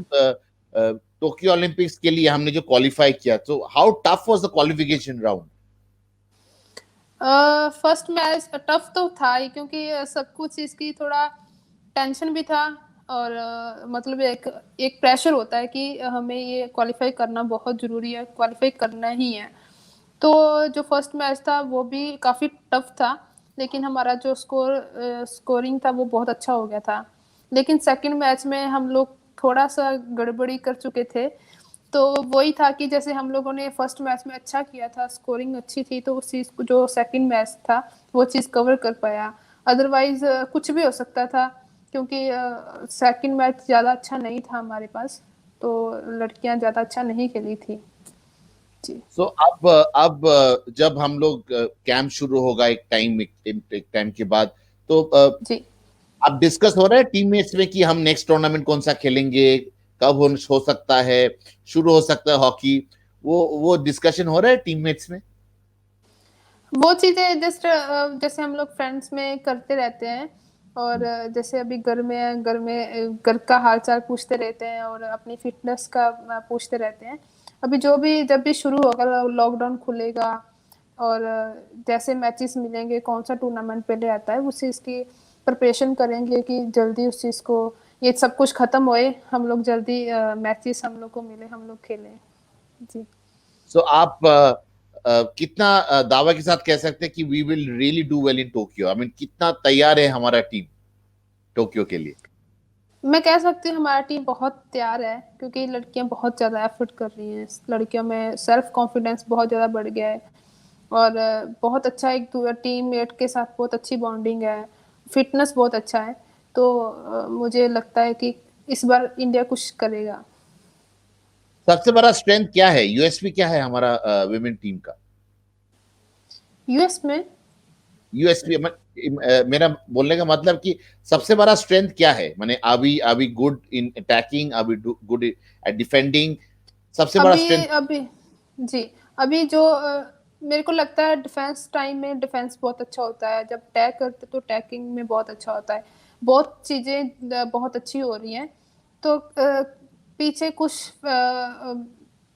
Speaker 2: टोक्यो ओलंपिक्स के लिए हमने जो क्वालिफाई किया, तो how tough was the qualification round?
Speaker 1: First match tough तो था ही, क्योंकि सब कुछ इसकी थोड़ा टेंशन भी था और मतलब एक एक प्रेशर होता है कि हमें ये क्वालिफाई करना बहुत ज़रूरी है, क्वालिफाई करना ही है। तो जो फर्स्ट मैच था वो भी काफ़ी टफ था, लेकिन हमारा जो स्कोरिंग था वो बहुत अच्छा हो गया था। लेकिन सेकंड मैच में हम लोग थोड़ा सा गड़बड़ी कर चुके थे, तो वही था कि जैसे हम लोगों ने फर्स्ट मैच में अच्छा किया था, स्कोरिंग अच्छी थी, तो उस चीज़ को जो सेकंड मैच था वो चीज़ कवर कर पाया। अदरवाइज कुछ भी हो सकता था, क्योंकि सेकंड मैच ज़्यादा अच्छा नहीं था हमारे पास, तो लड़कियां ज़्यादा अच्छा नहीं खेली थी। जी
Speaker 2: सो अब जब हम लोग कैंप शुरू होगा एक टाइम के बाद, तो
Speaker 1: जी।
Speaker 2: अब डिस्कस हो रहा है टीममेट्स में कि हम नेक्स्ट टूर्नामेंट कौन सा खेलेंगे, कब हो सकता है, शुरू हो सकता है हॉकी, वो डिस्कशन हो रहा है टीममेट्स में।
Speaker 1: वो चीजें जस्ट जैसे हम लोग फ्रेंड्स में करते रहते हैं, और जैसे अभी घर में है, घर में घर का हाल चाल पूछते रहते हैं और अपनी फिटनेस का पूछते रहते हैं। अभी जो भी जब भी शुरू होगा, लॉकडाउन खुलेगा और जैसे मैचेस मिलेंगे, कौन सा टूर्नामेंट पहले आता है उस चीज़ की प्रिपरेशन करेंगे कि जल्दी उस चीज़ को, ये सब कुछ खत्म होए, हम लोग जल्दी मैचेस हम लोग को मिले, हम लोग खेलें। जी।
Speaker 2: सो आप कितना दावा के साथ कह सकते हैं कि we will really do well in Tokyo? I mean कितना तैयार है हमारा टीम टोक्यो के लिए?
Speaker 1: मैं कह सकती हूँ हमारा टीम बहुत तैयार है, क्योंकि लड़कियां बहुत ज़्यादा एफर्ट कर रही हैं। लड़कियों में सेल्फ कॉन्फिडेंस बहुत ज़्यादा बढ़ गया है, और बहुत अच्छा एक टीम मेट के साथ बहुत अच्छी बॉन्डिंग है, फिटनेस बहुत अच्छा है। तो मुझे लगता है कि इस बार इंडिया कुछ करेगा।
Speaker 2: सबसे बड़ा स्ट्रेंथ क्या है, यूएसपी क्या है हमारा विमेन टीम का?
Speaker 1: यूएस में
Speaker 2: यूएसपी मेरा बोलने का मतलब कि सबसे बड़ा स्ट्रेंथ क्या है, माने are we good in attacking, are we good at defending? सबसे बड़ा
Speaker 1: अभी
Speaker 2: स्ट्रेंथ?
Speaker 1: अभी जी, अभी जो मेरे को लगता है डिफेंस टाइम में डिफेंस बहुत अच्छा होता है, जब टैग करते तो टैगिंग में बहुत अच्छा होता है। बहुत चीज़ें बहुत अच्छी हो रही हैं। तो पीछे कुछ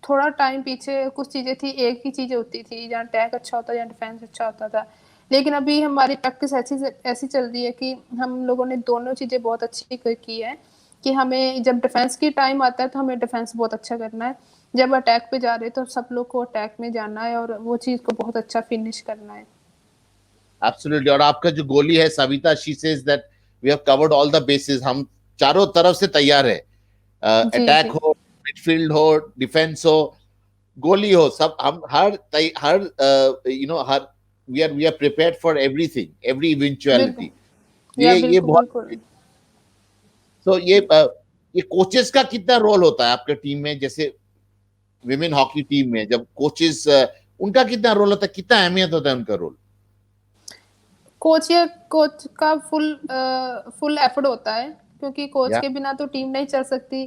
Speaker 1: थोड़ा टाइम पीछे कुछ चीज़ें थी, एक ही चीज़ होती थी, जहाँ टैग अच्छा होता या डिफेंस अच्छा होता था। लेकिन अभी हमारी प्रैक्टिस ऐसी ऐसी चल रही है कि हम लोगों ने दोनों चीज़ें बहुत अच्छी की है, कि हमें जब डिफेंस की टाइम आता है तो हमें डिफेंस बहुत अच्छा करना है, जब अटैक पे जा रहे हैं तो सब लोग को अटैक में जाना है और वो चीज़ को बहुत अच्छा फिनिश करना है।
Speaker 2: एब्सोल्युटली। और आपका जो गोली है Savita, she says that we have covered all the basis, हम चारों तरफ से तैयार है,
Speaker 1: जी,
Speaker 2: अटैक
Speaker 1: जी।
Speaker 2: हो, मिडफील्ड हो, डिफेंस हो, गोली हो, सब हम हर हर we are prepared for everything, every
Speaker 1: बिल्कुल।
Speaker 2: इवेंचुअलिटी।
Speaker 1: या
Speaker 2: ये
Speaker 1: बिल्कुल,
Speaker 2: बहुत।
Speaker 1: बिल्कुल।
Speaker 2: तो ये कोचेस का कितना रोल होता है आपके टीम में, जैसे विमेन हॉकी टीम में जब कोचेस, उनका कितना रोल होता है, कितना अहमियत होता है उनका रोल?
Speaker 1: कोच का फुल एफर्ट होता है, क्योंकि कोच
Speaker 2: या
Speaker 1: के बिना तो टीम नहीं चल सकती,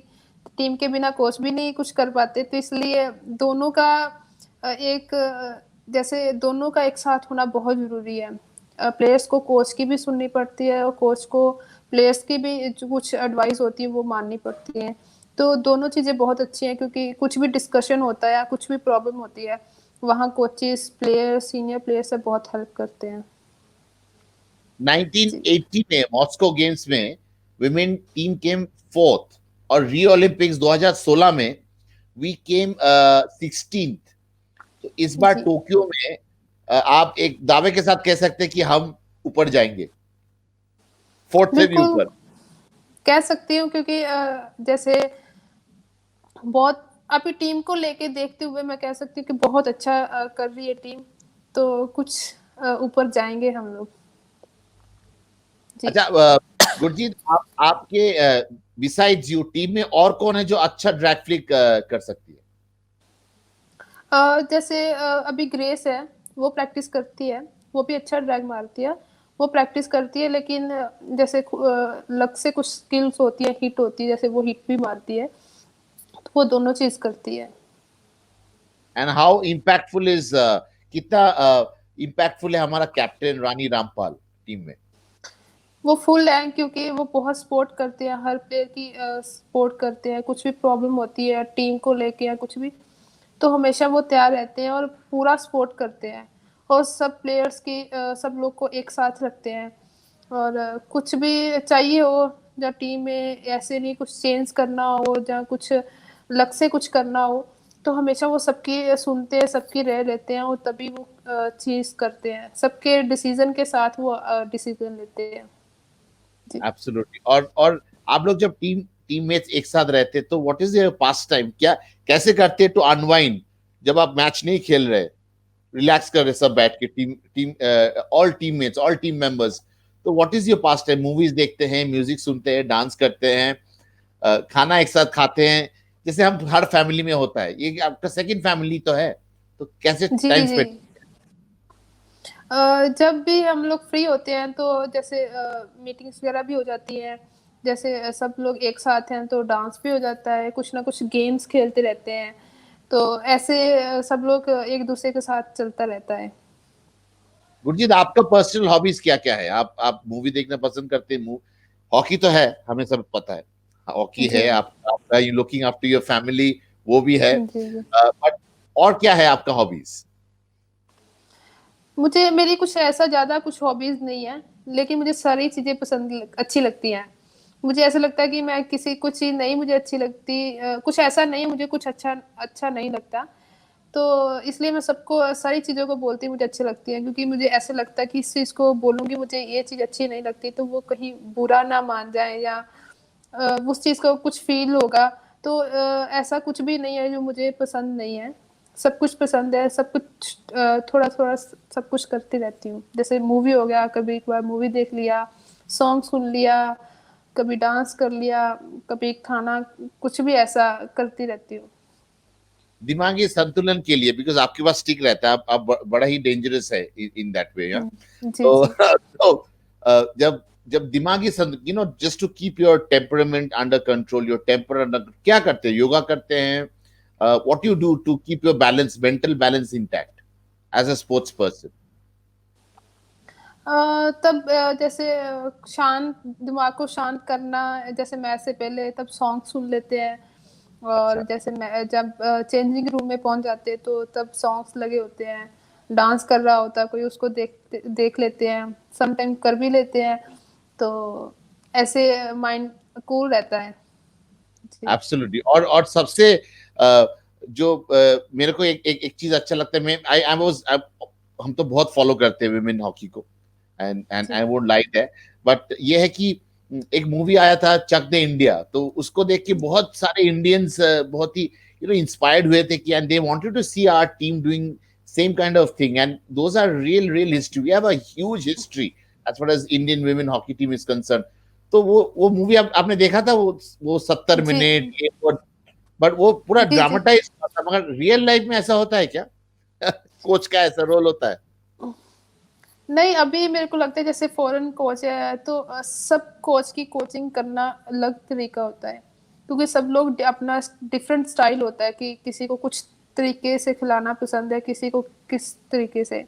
Speaker 1: टीम के बिना कोच भी नहीं कुछ कर पाते, तो इसलिए दोनों का जैसे दोनों का एक साथ होना बहुत ज़रूरी है। प्लेयर्स को कोच की भी सुननी पड़ती है और कोच को प्लेयर्स की भी जो कुछ एडवाइस होती है वो माननी पड़ती है। तो दोनों चीज़ें बहुत अच्छी हैं, क्योंकि कुछ भी डिस्कशन होता है या कुछ भी प्रॉब्लम होती है, वहाँ कोचेस, प्लेयर, सीनियर प्लेयर सब बहुत हेल्प करते हैं। जी।
Speaker 2: 1980 में मॉस्को गेम्स में विमेन टीम केम फोर्थ, और रियो ओलंपिक्स 2016 में वी केम 16th। तो इस बार
Speaker 1: जी,
Speaker 2: टोक्यो में आप एक दावे के साथ कह सकते हैं कि हम ऊपर जाएंगे, फोर्थ से भी
Speaker 1: बिल्कुल
Speaker 2: ऊपर।
Speaker 1: कह सकती हूँ, क्योंकि जैसे बहुत अभी टीम को लेके देखते हुए मैं कह सकती हूँ कि बहुत अच्छा कर रही है टीम, तो कुछ ऊपर जाएंगे हम लोग। जी।
Speaker 2: अच्छा, गुरजीत, आपके बिसाइड्स यू टीम में और कौन है जो अच्छा ड्रैग फ्लिक कर सकती है?
Speaker 1: जैसे अभी ग्रेस है, वो प्रैक्टिस करती है, वो भी अच्छा ड्रैग मारती है, वो प्रैक्टिस करती है, लेकिन जैसे लक से कुछ स्किल्स होती है, हिट होती है, जैसे वो हिट भी मारती है, तो वो दोनों चीज़ करती है।
Speaker 2: एंड हाउ इम्पैक्टफुल इज, कितना इम्पैक्टफुल है हमारा कैप्टन रानी रामपाल टीम में?
Speaker 1: वो फुल है, क्योंकि वो बहुत सपोर्ट करते हैं, हर प्लेयर की सपोर्ट करते हैं, कुछ भी प्रॉब्लम होती है टीम को लेके या कुछ भी, तो हमेशा वो तैयार रहते हैं और पूरा सपोर्ट करते हैं, और सब प्लेयर्स की सब लोग को एक साथ रखते हैं, और कुछ भी चाहिए हो या टीम में ऐसे नहीं कुछ चेंज करना हो या कुछ लग से कुछ करना हो, तो हमेशा वो सबकी सुनते हैं, सबकी राय लेते हैं, और तभी वो चीज़ करते हैं, सबके डिसीजन के साथ वो डिसीजन लेते हैं। जी।
Speaker 2: एब्सोल्युटली। और आप लोग जब टीममेट्स एक साथ रहते हैं तो what is your pass time, क्या कैसे करते हैं टू अनवाइंड, जब आप मैच नहीं खेल रहे, रिलैक्स कर रहे सब बैठ के, team team all teammates, all team members, तो what is your pastime? Movies देखते हैं, म्यूजिक सुनते हैं, डांस करते हैं, खाना एक साथ खाते हैं, जैसे हम हर फैमिली में होता है, ये आपका सेकंड फैमिली तो है। तो कैसे
Speaker 1: जी
Speaker 2: टाइम
Speaker 1: जी।
Speaker 2: स्पेंड?
Speaker 1: जब भी हम लोग फ्री होते हैं तो जैसे मीटिंग्स वगैरह भी हो जाती हैं, जैसे सब लोग एक साथ हैं तो डांस भी हो जाता है, कुछ ना कुछ गेम्स खेलते रहते हैं, तो ऐसे सब लोग एक दूसरे के साथ चलता रहता है।
Speaker 2: गुरजीत, आपका पर्सनल हॉबीज क्या क्या है? आप मूवी देखना पसंद करते हैं? हॉकी तो है, हमें सब पता है, हॉकी
Speaker 1: जी
Speaker 2: है। आपका you looking after your family, वो भी है।
Speaker 1: जी जी।
Speaker 2: बट और क्या है आपका हॉबीज?
Speaker 1: मुझे मेरी कुछ ऐसा ज़्यादा कुछ हॉबीज़ नहीं है, लेकिन मुझे सारी चीज़ें अच्छी लगती हैं। मुझे ऐसा लगता है कि मैं किसी कुछ चीज़ नहीं मुझे अच्छी लगती, कुछ ऐसा नहीं मुझे कुछ अच्छा अच्छा नहीं लगता। तो इसलिए मैं सबको सारी चीज़ों को बोलती हूँ मुझे अच्छी लगती है, क्योंकि मुझे ऐसा लगता है कि इस चीज़ को बोलूँगी मुझे ये चीज़ अच्छी नहीं लगती तो वो कहीं बुरा ना मान जाए, या उस चीज़ को कुछ फ़ील होगा। तो ऐसा कुछ भी नहीं है जो मुझे पसंद नहीं है। सब कुछ पसंद है, सब कुछ थोड़ा-थोड़ा सब कुछ करती रहती हूँ। जैसे मूवी हो गया, कभी एक बार मूवी देख लिया, सॉन्ग सुन लिया, कभी डांस कर लिया, कभी खाना, कुछ भी ऐसा करती रहती हूँ।
Speaker 2: दिमागी संतुलन के लिए, बिकॉज आपके पास स्टिक रहता है, आप बड़ा ही डेंजरस है इन दैट वे।
Speaker 1: हुँ। जी,
Speaker 2: तो,
Speaker 1: जी।
Speaker 2: तो जब जब दिमागी संतुलन, just to keep your temperament under control, your temper under, क्या करते हैं? योगा करते हैं? What you do to keep your balance, mental balance intact as a sports person?
Speaker 1: तब जैसे शांत दिमाग को शांत करना, जैसे मैच से पहले तब सॉन्ग सुन लेते हैं, और
Speaker 2: अच्छा।
Speaker 1: जैसे मैं जब चेंजिंग रूम में पहुंच जाते हैं तो तब सॉन्ग्स लगे होते हैं, डांस कर रहा होता है कोई, उसको देख लेते हैं, सम टाइम कर भी लेते हैं, तो ऐसे माइंड कूल रहता है। जी
Speaker 2: एब्सोल्युटली। और सबसे जो मेरे को एक चीज अच्छा लगता है, मैं आई वाज, हम तो बहुत फॉलो करते हैं विमेन हॉकी को, एंड
Speaker 1: जी
Speaker 2: I won't like that. But ये है कि एक मूवी आया था चक दे इंडिया, तो उसको देख के बहुत सारे इंडियंस बहुत ही इंस्पायर्ड हुए थे कि, and they wanted to see our team doing same kind of thing, and those are real history, we have a huge history as far as Indian women hockey team is concerned. तो वो movie आपने देखा था, वो 70 minute,
Speaker 1: जी
Speaker 2: ये but वो पूरा
Speaker 1: जी जी।
Speaker 2: Dramatise था, मगर रियल लाइफ में ऐसा होता है क्या? कोच का ऐसा रोल होता है?
Speaker 1: नहीं, अभी मेरे को लगता है जैसे फॉरेन कोच है तो सब कोच की कोचिंग करना अलग तरीका होता है, क्योंकि सब लोग अपना डिफरेंट स्टाइल होता है कि किसी को कुछ तरीके से खिलाना पसंद है, किसी को किस तरीके से।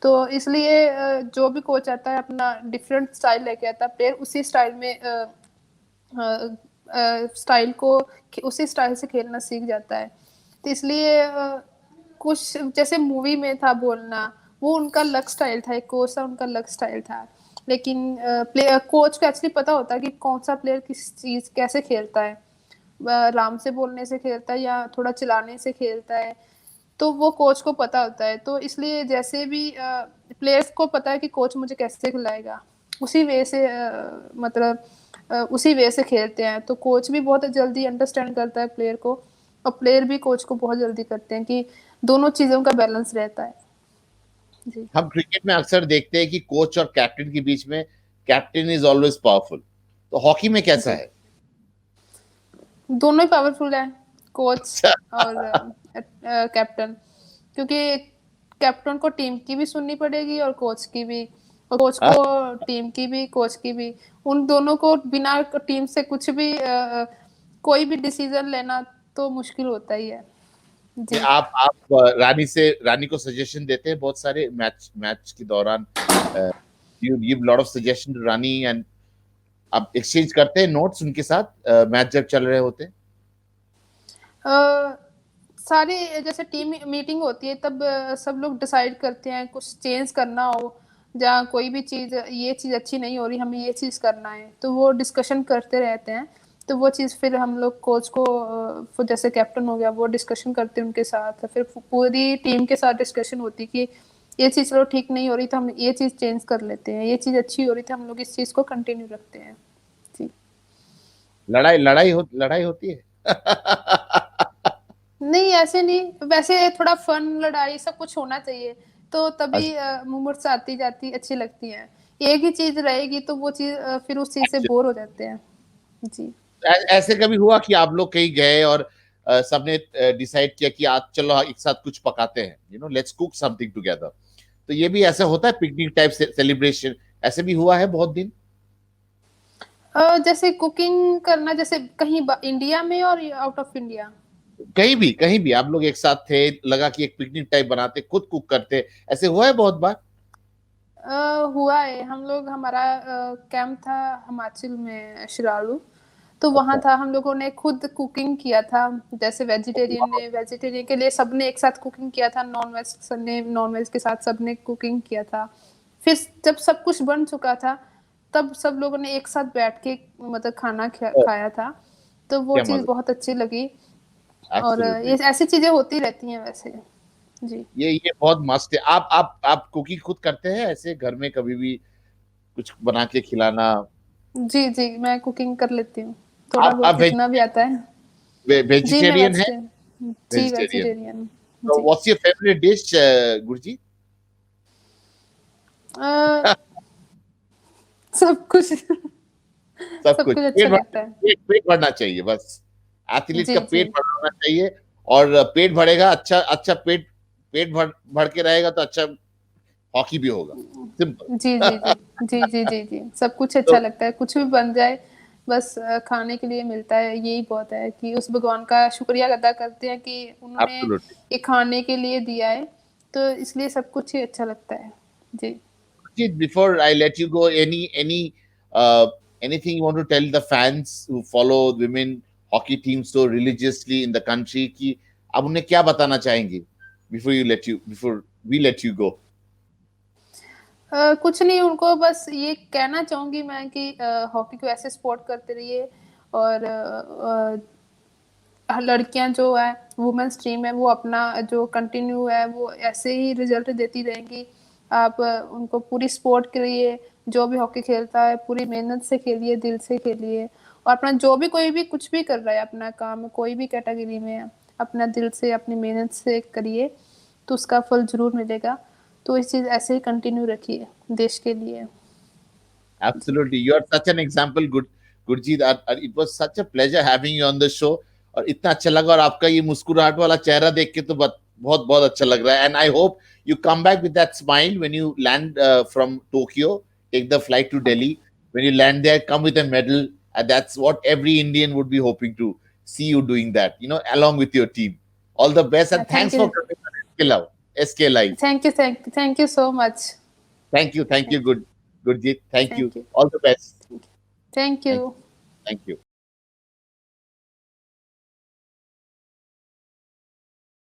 Speaker 1: तो इसलिए जो भी कोच आता है अपना डिफरेंट स्टाइल लेके आता है, प्लेयर उसी स्टाइल में स्टाइल को उसी स्टाइल से खेलना सीख जाता है। तो इसलिए कुछ जैसे मूवी में था बोलना, वो उनका अलग स्टाइल था, एक कोच था उनका अलग स्टाइल था। लेकिन प्लेयर कोच को एक्चुअली पता होता है कि कौन सा प्लेयर किस चीज कैसे खेलता है, आराम से बोलने से खेलता है या थोड़ा चिल्लाने से खेलता है, तो वो कोच को पता होता है। तो इसलिए जैसे भी प्लेयर्स को पता है कि कोच मुझे कैसे खिलाएगा, उसी वे से मतलब उसी वे से खेलते हैं। तो कोच भी बहुत जल्दी अंडरस्टैंड करता है प्लेयर को, और प्लेयर भी कोच को बहुत जल्दी करते हैं कि दोनों चीज़ों का बैलेंस रहता है। जी।
Speaker 2: हम क्रिकेट में अक्सर देखते हैं कि कोच और कैप्टन के बीच में कैप्टन इज ऑलवेज पावरफुल, तो हॉकी में कैसा
Speaker 1: जी।
Speaker 2: है?
Speaker 1: दोनों ही पावरफुल है, कोच
Speaker 2: अच्छा।
Speaker 1: और कैप्टन, क्योंकि कैप्टन को टीम की भी सुननी पड़ेगी और कोच की भी, और कोच को टीम की भी, कोच की भी। उन दोनों को बिना टीम से कुछ भी कोई भी डिसीजन लेना तो मुश्किल होता ही है। जी।
Speaker 2: आप रानी को सजेशन देते हैं बहुत सारे मैच मैच के दौरान? You give lot of suggestion to Rani, and आप एक्सचेंज करते हैं नोट्स उनके साथ मैच जब चल रहे होते हैं?
Speaker 1: अ, सारी जैसे टीम मीटिंग होती है तब सब लोग डिसाइड करते हैं कुछ चेंज करना हो, या कोई भी चीज़ ये चीज़ अच्छी नहीं हो रही, हमें ये चीज़ करना है, तो वो डिस्कशन करते रहते हैं। तो वो चीज़ फिर हम लोग कोच को फिर जैसे कैप्टन हो गया वो डिस्कशन करते हैं उनके साथ, फिर पूरी टीम के साथ डिस्कशन होती है कि ये चीज़ चलो ठीक नहीं हो रही तो हम ये चीज़ चेंज कर लेते हैं, ये चीज़ अच्छी हो रही थी हम लोग इस चीज़ को कंटिन्यू रखते हैं। जी।
Speaker 2: लड़ाई होती है?
Speaker 1: नहीं, ऐसे नहीं, वैसे थोड़ा फन, लड़ाई सब कुछ होना चाहिए, तो तभी मूवमेंट्स आती जाती अच्छी लगती हैं। एक ही चीज़ रहेगी तो वो चीज़ फिर उस चीज़ से
Speaker 2: अच्छा,
Speaker 1: बोर हो जाते हैं। जी।
Speaker 2: ऐसे कभी हुआ कि आप लोग कहीं गए और सबने डिसाइड किया कि आज चलो एक साथ कुछ पकाते हैं, you know, let's cook something together. तो ये भी ऐसा होता है, पिकनिक टाइप सेलिब्रेशन ऐसे भी हुआ है बहुत दिन?
Speaker 1: जैसे कुकिंग करना, जैसे कहीं इंडिया में और आउट ऑफ इंडिया?
Speaker 2: कहीं भी आप लोग एक साथ थे, लगा कि एक पिकनिक टाइप बनाते, खुद कुक करते, ऐसे हुआ है बहुत बार?
Speaker 1: हुआ है। हम लोग, हमारा कैंप था हिमाचल में, शिरालू। तो वहाँ
Speaker 2: अच्छा।
Speaker 1: था, हम लोगों ने खुद कुकिंग किया था। जैसे वेजिटेरियन ने वेजिटेरियन के लिए सबने एक साथ कुकिंग किया था, नॉन वेज ने नॉन वेज के साथ सबने कुकिंग किया था। फिर जब सब कुछ बन चुका था, तब सब लोगों ने एक साथ बैठ के मतलब खाना खाया था। तो वो
Speaker 2: क्या
Speaker 1: चीज़
Speaker 2: मजा।
Speaker 1: बहुत अच्छी लगी। और
Speaker 2: एब्सोल्युटली।
Speaker 1: ये ऐसी चीजें होती रहती हैं वैसे। जी
Speaker 2: ये बहुत मस्त है। आप कुकिंग खुद करते हैं ऐसे घर में, कभी भी कुछ बना के खिलाना?
Speaker 1: जी जी, मैं कुकिंग कर लेती हूँ, थोड़ा
Speaker 2: आप
Speaker 1: बहुत जितना भी आता है। जी मैं
Speaker 2: वेजिटेरियन है?
Speaker 1: वेजिटेरियन, जी
Speaker 2: वेजिटेरियन।
Speaker 1: वेजिटेरियन।
Speaker 2: तो
Speaker 1: जी
Speaker 2: what's your favourite dish Gurjeet?
Speaker 1: अ, सब कुछ
Speaker 2: सब
Speaker 1: सब
Speaker 2: कुछ
Speaker 1: कुछ अच्छा लगता है।
Speaker 2: पेट भरना चाहिए बस। एथलीट
Speaker 1: जी
Speaker 2: का
Speaker 1: जी
Speaker 2: पेट भरा होना चाहिए। और पेट भरेगा, अच्छा अच्छा पेट भर के रहेगा तो अच्छा हॉकी भी होगा।
Speaker 1: जी जी जी जी जी जी जी, सब कुछ
Speaker 2: तो
Speaker 1: अच्छा लगता है, कुछ भी बन जाए, बस खाने के लिए मिलता है, यही बहुत है कि उस भगवान का शुक्रिया अदा करते हैं कि उन्होंने
Speaker 2: एब्सोल्युटली।
Speaker 1: ये खाने के लिए दिया है। तो इसलिए सब कुछ ही अच्छा लगता है। जी
Speaker 2: Before I let you go, anything you want to tell the fans who follow women hockey teams so religiously in the country, कि आप उन्हें क्या बताना चाहेंगे before we let you go?
Speaker 1: कुछ नहीं, उनको बस ये कहना चाहूंगी मैं कि हॉकी को ऐसे सपोर्ट करते रहिए। और लड़कियां जो है, वुमेन्स टीम है, वो अपना जो कंटिन्यू है वो ऐसे ही रिजल्ट देती रहेंगी। आप उनको पूरी सपोर्ट करिए। जो भी हॉकी खेलता है पूरी मेहनत से खेलिए, दिल से खेलिए। और अपना जो भी कोई भी कुछ भी कर रहा है, अपना काम कोई भी कैटेगरी में, अपना दिल से अपनी मेहनत से करिए, तो उसका फल जरूर मिलेगा। तो इस चीज ऐसे ही कंटिन्यू रखिए देश के लिए। जी
Speaker 2: Absolutely. You are such an example, Gurjeet. It was such a pleasure having you on the show. और इतना अच्छा लगा, और आपका ये मुस्कुराहट वाला चेहरा देख के तो बहुत बहुत अच्छा लग रहा है। And I hope you come back with that smile when you land from Tokyo, take the flight to Delhi.
Speaker 1: Okay,
Speaker 2: When you land there, come with a medal. And that's what every Indian would be hoping to see you doing that, you know, along with your team. All the best and
Speaker 1: thank
Speaker 2: thanks
Speaker 1: you
Speaker 2: for coming on SK Love, SK Live.
Speaker 1: Thank you so much.
Speaker 2: Thank you,
Speaker 1: thank
Speaker 2: Gurjeet. Thank you.
Speaker 1: Thank you
Speaker 2: All the best.
Speaker 1: Thank
Speaker 2: Thank
Speaker 1: you.
Speaker 2: you. Thank you.